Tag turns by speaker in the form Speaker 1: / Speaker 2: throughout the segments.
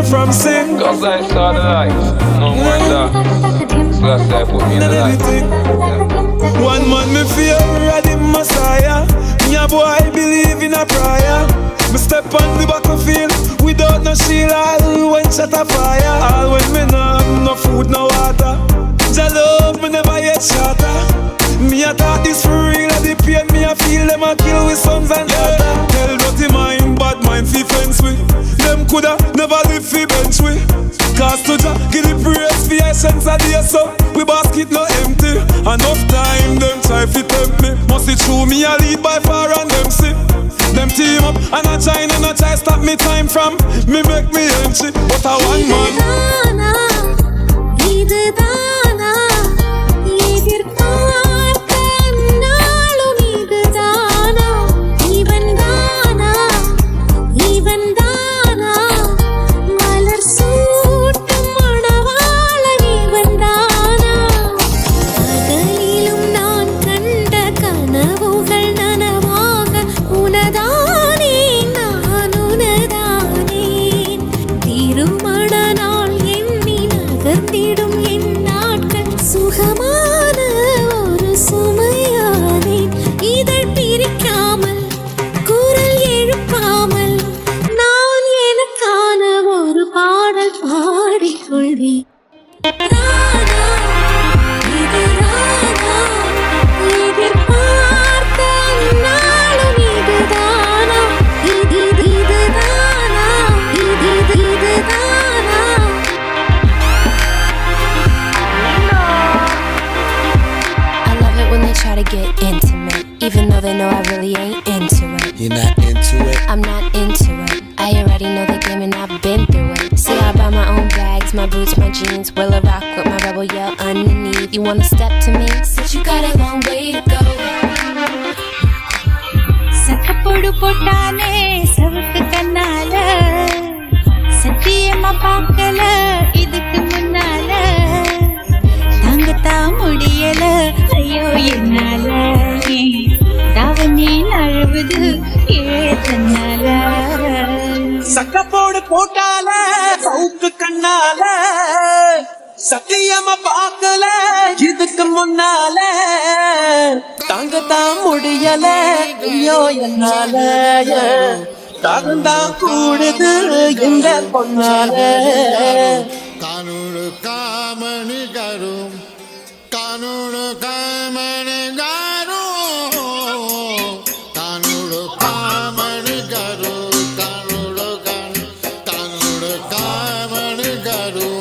Speaker 1: from sin.
Speaker 2: Cause I saw the light, no more dark. So that's why I put me in the light.
Speaker 1: One man me fear of the Messiah. Me a boy believe in a prayer. Me step on the battlefield without no shield. All when shot a fire. All when me no have no food, no water. Jah love me never yet shatter. Me a talk this for real. The pain me a feel them a kill with sons and daughter. Tell dirty mind, bad mind fi fence we. Them coulda never live fi bench we. Cause to Jah give the praise fi essence a day so we basket no empty. Enough time them try fi tempt me. Must it true me a lead by far and them see. Them team up and a China no try stop me time from me make me empty. But a one man.
Speaker 3: Even though they know I really ain't into it.
Speaker 4: You're not into it?
Speaker 3: I'm not into it. I already know the game and I've been through it. See, I buy my own bags, my boots, my jeans. Will I rock with my rebel yell underneath? You wanna step to me? Since you got a long way to go.
Speaker 5: சக்கப்புடு போட்டானே சவுக்கு கண்ணால சத்தியமா பார்க்கல இதுக்கு முன்னால தாங்கத்தான் முடியல ஐயோ என்னால தாவணி அழுவுது ஏதனால
Speaker 1: சக்கப்போடு போட்டால சவுக்கு கண்ணால சத்தியமா பார்க்கல இதுக்கு முன்னால தாங்கத்தான் முடியல ஐயோ என்னால தாகந்தான் கூடுது இந்த பொன்னால
Speaker 4: கானூடு காமணி கரும் கானூடு காமணி கரும் கானூடு காமணி கரும் கானூடு காமணி கரும்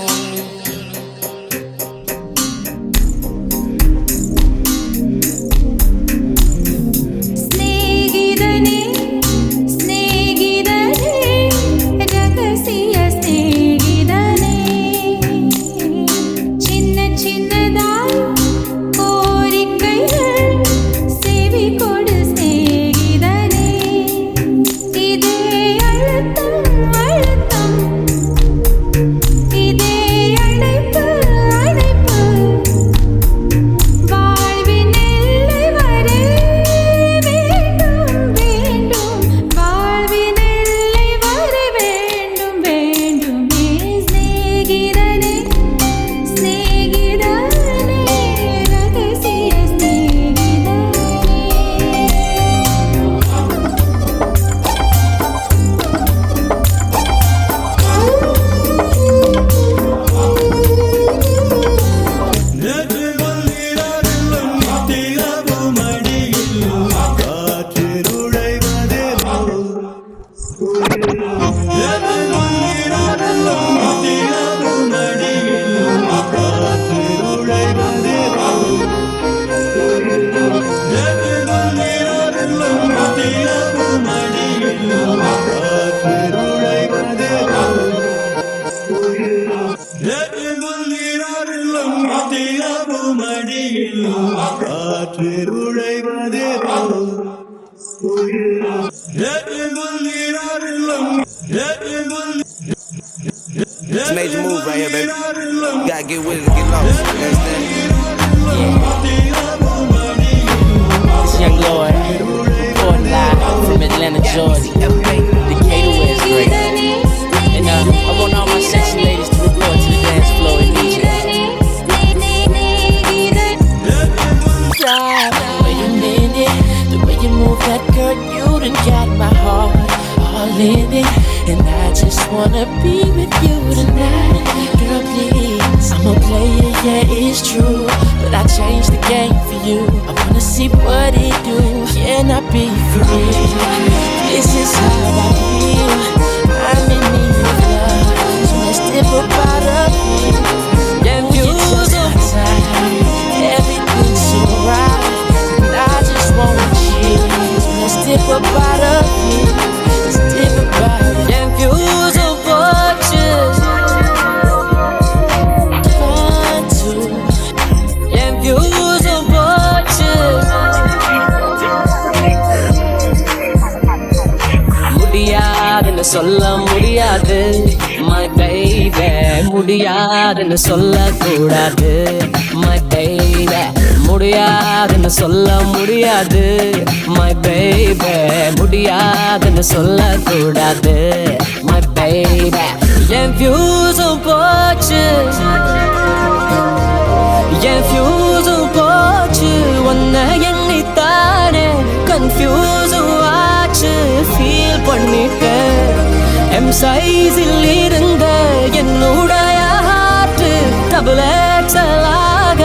Speaker 6: It's a major move right here, baby. You gotta get with it to get lost. You understand?
Speaker 7: It's Young Lord, reporting live from Atlanta, Georgia. Decatur, where it's great. And I want all my wanna be with you tonight. Girl, please, I'm a player, yeah, it's true, but I changed the game for you. I wanna see what it do. Can I be free? This is how I feel. I'm in need of love, so let's dip up out of here. Then you're so tight, everything's so right, and I just wanna chill. So let's dip up out of here. Let's dip up out of here. Then you're so gorgeous. One, two. Then you're so gorgeous. முடியாதுன்னு சொல்ல முடியாது my baby, முடியாதுன்னு சொல்லக்கூடாது my baby, முடியாதுன்னு சொல்ல முடியாது my baby, முடியாதுன்னு சொல்லக்கூடாது my baby. என் ஃபியூஸும் போச்சு, என் ஃபியூஸும் போச்சு, உன்னை எண்ணித்தானே கன்ஃபியூஸும் ஆச்சு. ஃபீல் பண்ணிட்டேன் எம் சைஸில் இருந்த என்னுடைய ஹார்ட் டபுள் எக்ஸலாக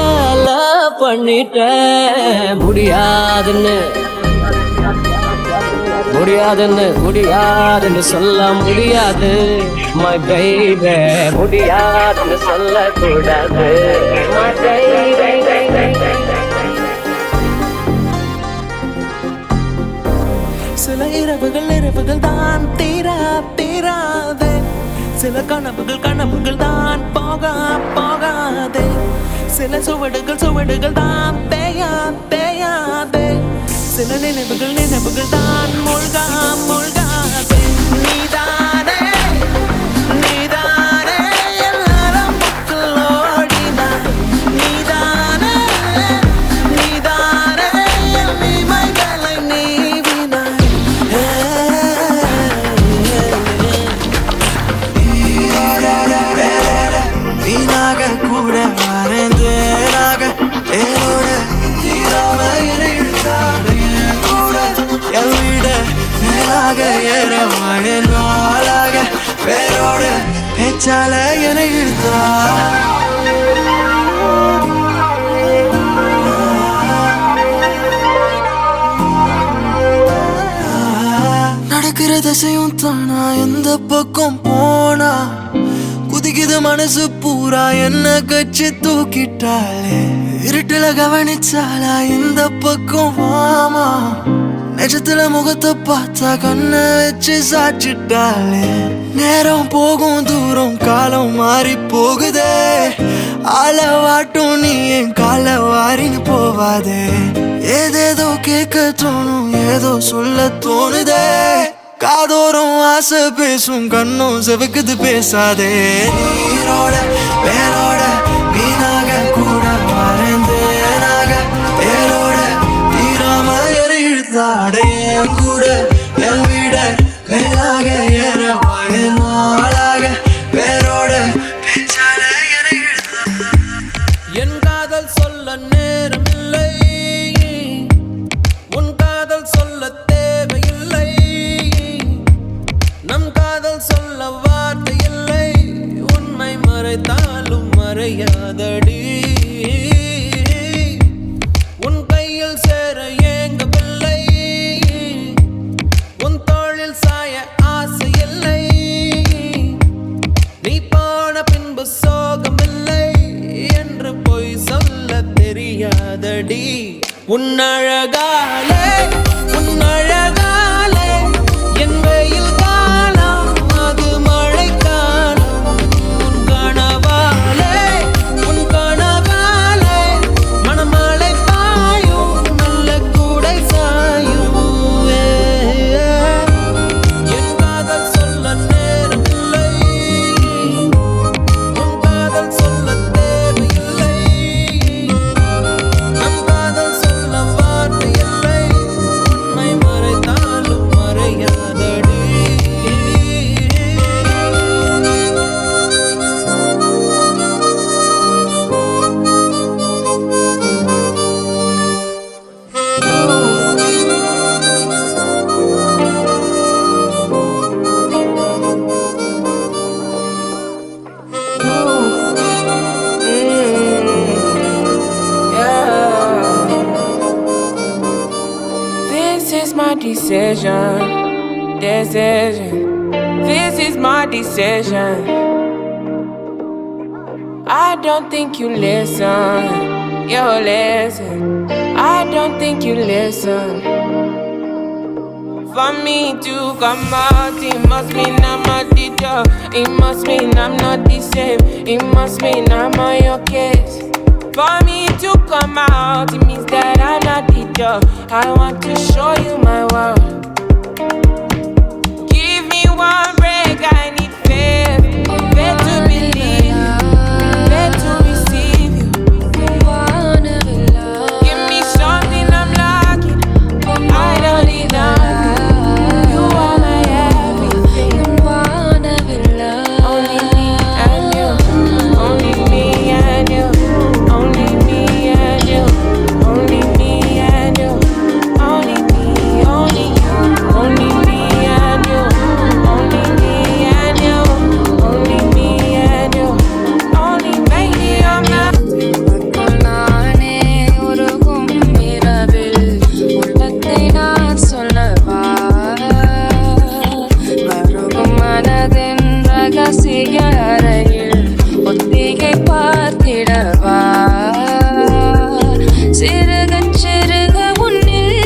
Speaker 7: லவ் பண்ணிட்டேன். முடியாதுன்னு முடியாதுன்னு முடியாதுன்னு சொல்ல முடியாது my baby, முடியாதுன்னு சொல்லக்கூடாது my baby. சில இரவுகள் தான் தீராதே, சில கனவுகள் தான் போகாதே, சில சுவடுகள் தான் தேயாதே, சில நினைவுகள் தான் மூழ்காதே. நீதானே எல்லாரும் புக்கில் ஓடினாய், நீதானே என் இமைகளை நீவினாய். வீணாக கூட மறைந்தேனாக என்னோட தீராம இழுத்தாடு கூட என் விட மேலாக ஏறவாழ நாளாக பேரோட பேச்சால என இழுத்தார். நடக்கிற திசையும் தானா, எந்த பக்கம் போனா குதிக்குது மனசு பூரா, என்ன கட்சி தூக்கிட்டாளே. இருட்டுல கவனிச்சாலா இந்த பக்கம் வாமா, நெஜத்துல முகத்தை பார்த்தா கண்ணை வச்சு சாச்சிட்டாளே. நேரம் போகும் தூரம் காலம் மாறி போகுதே, ஆள வாட்டும் நீ என் கால வாரின்னு போவாதே. ஏதேதோ கேட்க தோணும், ஏதோ சொல்ல தோணுதே, காதோறும் ஆசை பேசும் கண்ணும் செவக்குது பேசாதே. நீரோட வேரோட வீணாக கூட மறைந்தேனாக ஏரோட தீராம இழுத்தாடே கூட என் விட மேலாக ஏற நாளாக வேரோட பேச்சால என் காதல் சொல்ல நேரமில்லை, உன் காதல் சொல்ல தேவையில்லை, நம் காதல் சொல்ல வார்த்தை இல்லை, உண்மை மறைத்தாலும் மறையாதடி. உன் கையில் சேர ஏங்கவில்லை, உன் தோளில் சாய ஆசை இல்லை, நீ போன பின்பு சோகமில்லை என்று பொய் சொல்ல தெரியாதடி. உன்னழகாலே என் வெயில் காலம் அது மழை காலம். உன் கனவாலே மணமழை பாயும் நல்ல கூடை சாயும். என் காதல் சொல்ல நேரமில்லை, உன் காதல் சொல்ல தேவையில்லை, நம் காதல் சொல்ல வார்த்தை இல்லை, decision. This is my decision. I don't think you listen. You listen. I don't think you listen. For me to come out, it must mean I'm a teacher. It must mean I'm not the same. It must mean I'm on your case. For me to come out, it means that I'm not the teacher. I want to show you my world. Give me one break, I need faith. Faith to believe you, faith to receive you. Give me something I'm lacking. I don't need nothing. You are my everything. Only me and you. Only me and you. Only me and you. Only me and you. Only me, only you. Only me and you. Only me and you. Only me and you. Only baby, I'm not.
Speaker 3: நானே உருகும் இரவில் உள்ளத்தை நான் சொல்லவா மருகும் மனதின் ரகசிய அறையில் ஒத்திகை பார்த்திடவா சிறுக சிறுக உன்னில்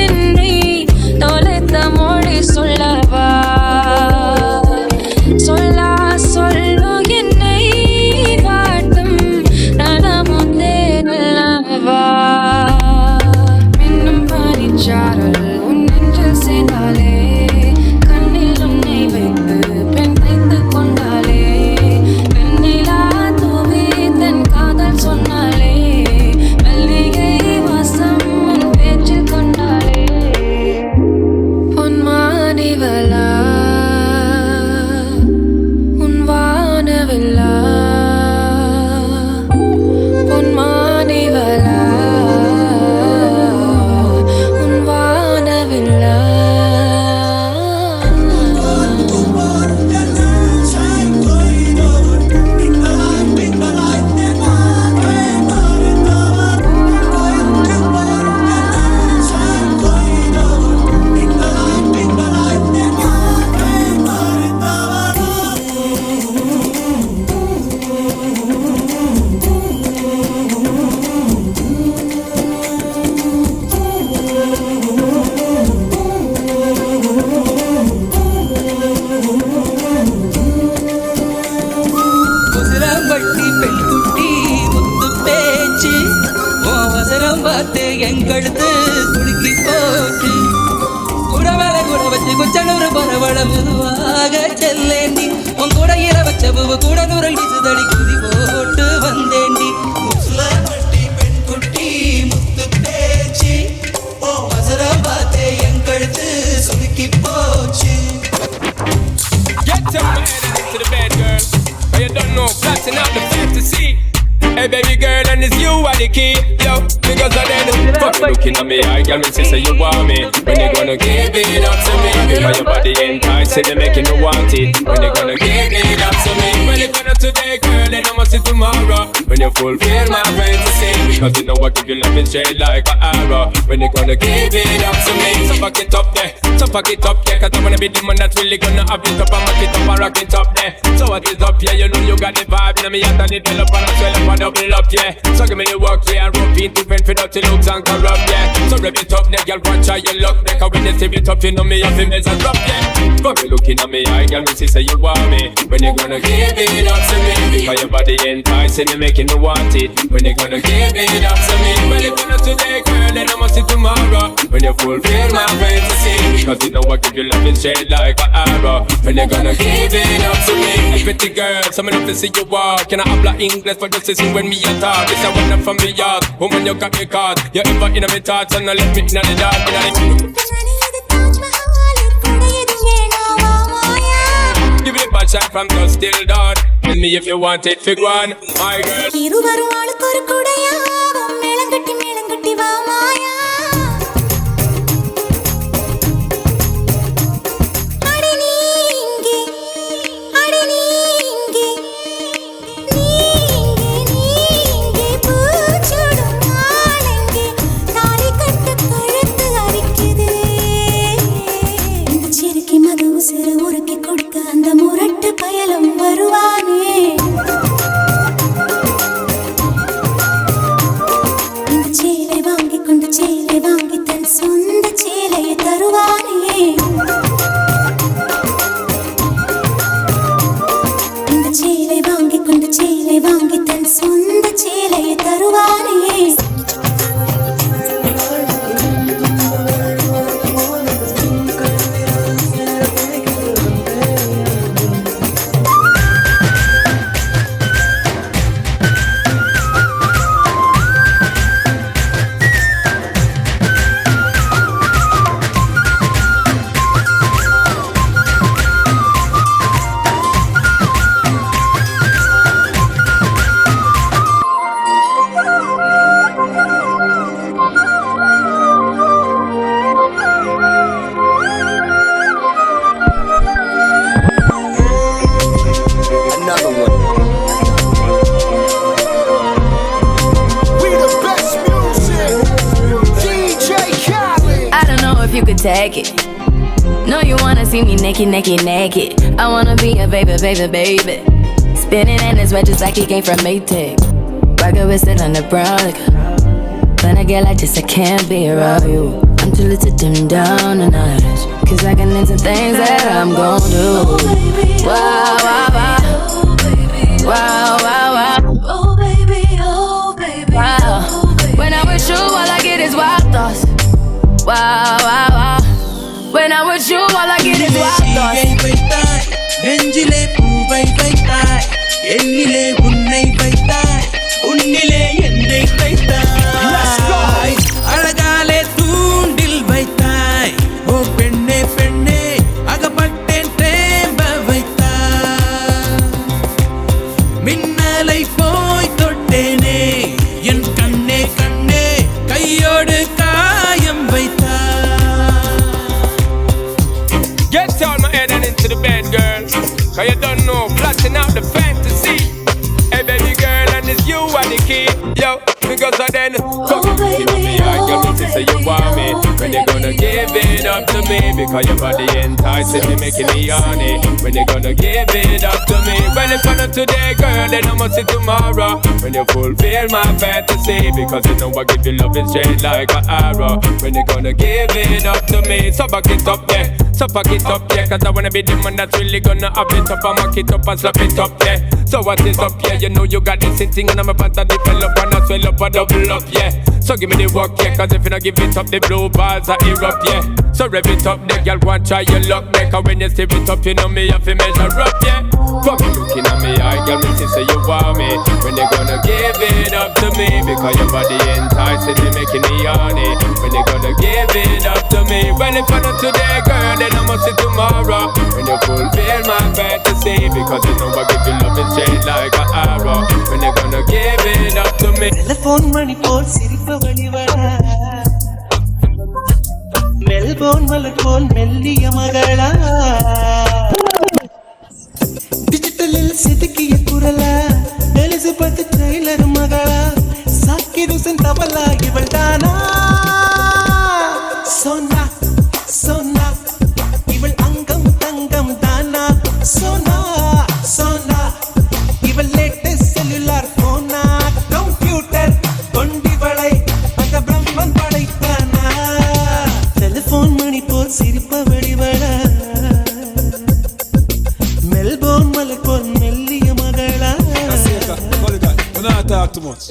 Speaker 3: என்னை தொலைத்த மொழி சொல்லவா சொல்லா சொல்லு என்னை வாட்டும் நலமுந்தே நல்லவா மின்னும் பனிச்சாரல் உன் நெஞ்சில் சேர்ந்தாலே கண்ணில் உன்னை வைத்து பெண் வைத்து கொண்டாலே வெண்ணிலா தூவி தன் காதல் சொன்னாலே மல்லிகை வாசம் உன் பேச்சில் கொண்டாலே உன் மானிவலா உன் வானவில்லா உன் மானிவலா உன் வானவில்லா
Speaker 8: உசிரம்பட்டி பெண் குட்டி முத்து பேச்சு அவசரம் பார்த்து எங்கடுத்து குலுக்கி போச்சு குடவள கூட வச்சு குச்சனூர் பரவள முதுவாக செல்லேண்டி உன் கூட இர வச்ச பூவு கூட நூறல் விசுதடி குதி போட்டு வந்தேண்டி உசிரம்பட்டி பெண் குட்டி முத்து பேச்சு அவசரம் பார்த்து எங்கடுத்து சுலுக்கி போச்சு.
Speaker 2: Get your man into the bed, girl. But you don't know, plotting out the fantasy. Hey baby girl, and it's you are the key. Yo, because I didn't fuck looking at me. I got me say you want me. When you gonna give it up to me? Because your body enticing, they making me want it. When you gonna give it up to me? When you gonna today, girl, then I must see tomorrow. When you fulfill my fantasy. Because you know I give you love and straight like an arrow. When you gonna give it up to me? So fuck it up there. So fuck it up there. Cause I wanna be the man that's really gonna have it up and make it up and rock it up there. So what is up here? You know you got the vibe. Now me out and it up and I swell up and double up, yeah. So give me the work, yeah. Rope in different for dirty looks and corrupt, yeah. So rev it up, girl, watch how you look. Cause when you see me tough, you know me have to mess and drop, yeah. Fuck me looking at me, I girl, me see say you want me. When you gonna give it up to me? Because your body enticing, you making me want it. When you gonna give it up to me? When you gonna today, girl, then I must see tomorrow. When you fulfill my fantasy. Because you know I give you love and straight like an arrow. When you gonna give it up to me? Hey, pretty girl, some enough to see you walk. Can I habla English for just listen when me a talk? It's a one from the yard. Woman, you got me caught. You ever in my thoughts and I left me in the dark. Give it a bad shot from dusk till dawn. Tell me if you want it, fig one, my girl.
Speaker 5: இருவரும் ஆளுக்கு ஒரு குடையா மேளங்கட்டி வா மாயா அடி நீ இங்கே பூச்சுடும் நாளெங்கே தாலி கட்ட கழுத்து அரிக்குது
Speaker 3: take it. No, you wanna see me naked, naked, naked. I wanna be a baby, baby, baby. Spinning in his wet just like he came from Maytag. Rocket with it on the brown liquor. When I get like this, I can't be around you. I'm too little to dim down the night. Cause I can into things that I'm gon' do. Wow, wow, wow. Wow, wow, wow.
Speaker 5: Oh baby, oh baby,
Speaker 3: Wow.
Speaker 5: oh baby.
Speaker 3: When I'm with you, all I get is wild thoughts. Wow, wow, wow. When I'm with you, all I get is wild thoughts.
Speaker 8: நெஞ்சிலே பூவை வைத்தாய் என்னிலே உன்னை வைத்தாய் உன்னிலே என்னை வைத்தாய் அழகாலே தூண்டில் வைத்தாய் ஓ பெண்ணே பெண்ணே அகப்பட்டேன் தேம்ப வைத்தாய் மின்னலை போய் தொட்டேனே என் கண்ணே கண்ணே கையோடு காயம் வைத்தாய்.
Speaker 2: Get on my head and into the bed, girl. Cause you don't know, plotting out the fantasy. Hey baby girl, and it's you are the key. Yo, because I then fuck you in me. I got me to say you want me. When you gonna give it up to me? Because your body enticing me, making me horny. When you gonna give it up to me? Well, if I not today, girl, then I must see tomorrow. When you fulfill my fantasy. Because you know I give you love straight like an arrow. When you gonna give it up to me? So back it up there. So fuck it up, yeah, cause I wanna be the man that's really gonna up it up and mock it up and slap it up, yeah. So what is up, yeah, you know you got this thing and I'm about to develop and I swell up and double up, yeah. So give me the work, yeah, cause if you don't give it up, the blue balls are erupt, yeah. So rev it up, there, girl, go and try your luck, there, cause when you stir it up, you know me have to measure up, yeah. Fuck you looking at me, I girl, me say you want me. When you gonna give it up to me? Because your body enticing me, making me horny. When you gonna give it up to me? Well, if I not today, girl, then I must see tomorrow. When you fulfill my fantasy. Because you know I give you love straight like an arrow. When you gonna give it up to me?
Speaker 8: Telephone மணி போல் சிரிப்பு வழிவர Melbourne மலர் போல் மெல்லிய மகளா டிஜிட்டலில் செதுக்கிய குரலா Elizabeth trailer மகளா சாக்கி ருசன் தவலா இவள் தானா சோனா சோனா இவள் அங்கம் தங்கம் தானா சோனா சோனா இவள் லேட்டஸ்ட் செல்லுலார் போனா கம்ப்யூட்டர் கொண்டிவளை அந்த பிரம்மன் படைத்தானா டெலிபோன் மணி போல் சிரிப்ப வடிவளா மெல்போன் மலை போல் மெல்லிய மகளா
Speaker 1: When I talk too much.